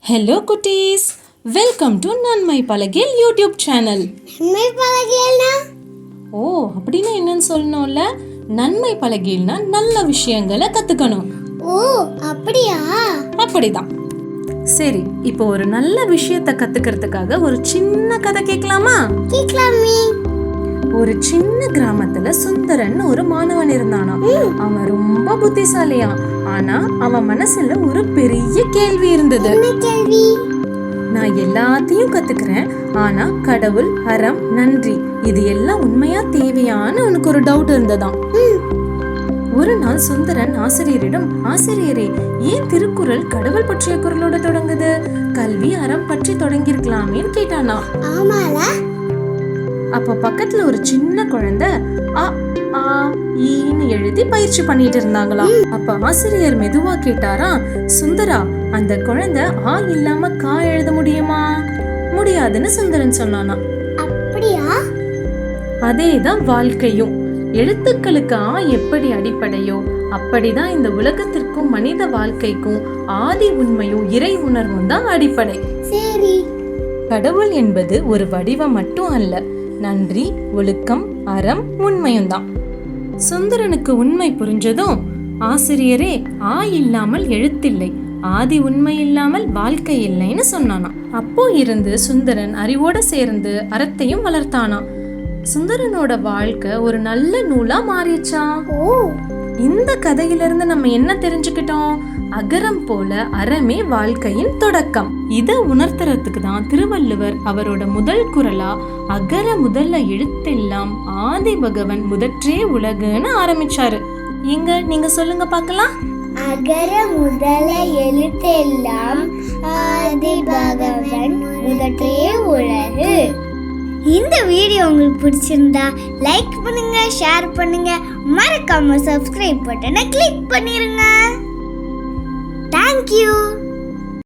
Hello குட்டீஸ், welcome to நன்மை பலகேல் YouTube channel. நன்மை பலகேல்னா ஓ அப்படின்னா என்னன்னு சொல்லணும்ல. நன்மை பலகேல்னா நல்ல விஷயங்களை கத்துக்கணும். ஓ அப்படியா? அப்படிதான். சரி, இப்போ ஒரு நல்ல விஷயத்தை கத்துக்கிறதுக்காக ஒரு சின்ன கதை கேட்கலாமா? கேட்கலாமே. ஒரு சின்ன கிராமத்துல சுந்தரன் ஒரு மாணவன் இருந்தானா. அவன் ரொம்ப புத்திசாலியா. ஆனா அவன் மனசுல ஒரு பெரிய கேள்வி இருந்தது. என்ன கேள்வி? நான் எல்லாத்தையும் கத்துக்கிறேன், ஆனா கடவுள், அறம், நன்றி இது எல்லாம் உண்மையா தேவையான உனக்கு ஒரு டவுட் இருந்ததாம். ஒரு நாள் சுந்தரன் ஆசிரியரிடம், ஆசிரியரே, ஏன் திருக்குறள் கடவுள் பற்றிய குரலோட தொடங்குது? கல்வி, அறம் பற்றி தொடங்கிருக்கலாமேன்னு கேட்டானா. ஆமால. அப்ப பக்கத்துல ஒரு சின்ன குழந்தை அ ஆ ஈன்னு எழுதி பயிற்சி பண்ணிட்டு இருந்தாங்களாம். அப்ப ஆசிரியர் மெதுவா கேட்டாரா, சுந்தரா, அந்த குழந்தை ஆ இல்லாம கா எழுத முடியுமா? முடியாதுன்னு சுந்தரன் சொன்னானா. அப்படியா? அதேதான் வாழ்க்கையும். எழுத்துக்களுக்கு ஆ எப்படி அடிப்படையோ அப்படிதான் இந்த உலகத்திற்கும் மனித வாழ்க்கைக்கும் ஆதி உண்மையும் இறை உணர்வும் தான் அடிப்படை. சரி. கடவுள் என்பது ஒரு வடிவம் மட்டும் அல்ல, நன்றி, ஒழுக்கம், அறம், உண்மையும் தான். சுந்தரனுக்கு உண்மை புரிஞ்சதும், ஆசிரியரே, ஆ இல்லாமல் எழுத்தில்லை, ஆதி உண்மை இல்லாமல் வாழ்க்கை இல்லைன்னு சொன்னானா. அப்போ இருந்து சுந்தரன் அறிவோட சேர்ந்து அறத்தையும் வளர்த்தானா. சுந்தரனோட வாழ்க்கை ஒரு நல்ல நூலா மாறிச்சா. இந்த கதையிலிருந்து நம்ம என்ன தெரிஞ்சுக்கிட்டோம்? அகரம் போல அறமே வாழ்க்கையின் தொடக்கம். இத உணர்த்துறதுக்கு தான் திருவள்ளுவர் அவரோட முதல் குறளா அகர முதல்ல எழுத்தெல்லாம் ஆதி பகவன் முதற்றே உலகுன்னு ஆரம்பிச்சாரு. எங்க நீங்க சொல்லுங்க பார்க்கலாம். அகர முதல எழுத்தெல்லாம் ஆதி பகவன் முதற்றே உலகு. இந்த வீடியோ உங்களுக்கு பிடிச்சிருந்தா லைக் பண்ணுங்க, ஷேர் பண்ணுங்க, மறக்காம சப்ஸ்கிரைப் பட்டனை கிளிக் பண்ணிருங்க. Thank you.